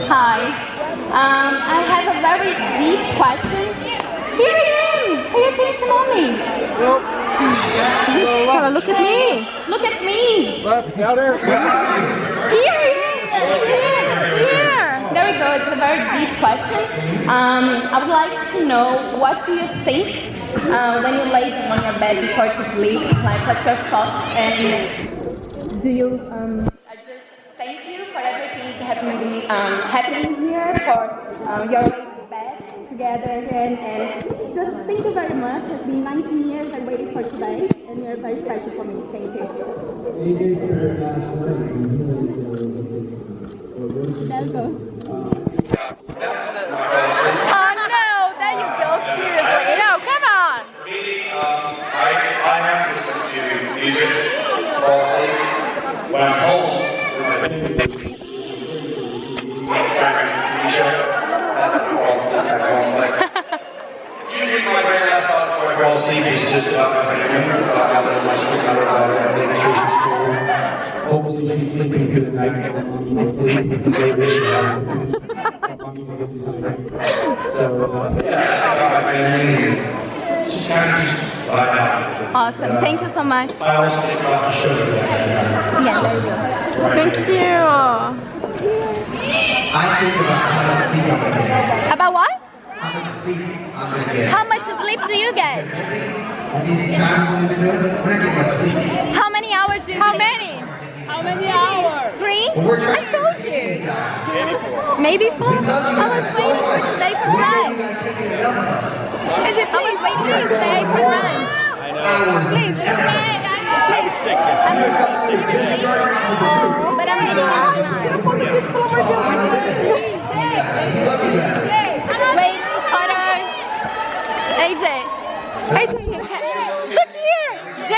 Hi. I have a very deep question. Here I am. Pay attention on me. Well, look at me. Look at me. Out there. Here I am. Here. There we go. It's a very deep question. I would like to know, what do you think when you lay down on your bed before to sleep? Like, what's your thoughts? And do you just thank you for everything happening here, for your bed together again, and just thank you very much. It's been 19 years I waited for today, and you're very special for me. Thank you. AJ's third last night, and he was There we go. Oh no, there you go, seriously. No, come on. For me, I have to listen to music to fall asleep. When I'm home with my family, trying to watch a TV show, that's when I fall asleep at home. But usually my very last thought before I fall asleep is just about my family, about how little my school, about administration school. hopefully she's sleeping through the night and we'll sleep because they wish she hasn't. So, about my family, and just kind of just vibe out. Awesome. Thank you so much. I also think about the show that Yeah, there you go. Thank you. I think about how much sleep I'm gonna get. About what? How much sleep I'm gonna get. How much sleep do you get? With these travels we've been doing, we're not getting much sleep. How many hours do you How sleep? many? How many hours? 3? But we're I trying told to you. you guys. Maybe 4? We love you I was guys so waiting much. to stay for We know 9. you guys can't get enough of us. I was waiting to stay for 9. Hours. Please, stay. I was sick yesterday. But I'm leaving out tonight. We love you guys. Wait, photo. AJ. AJ, you can.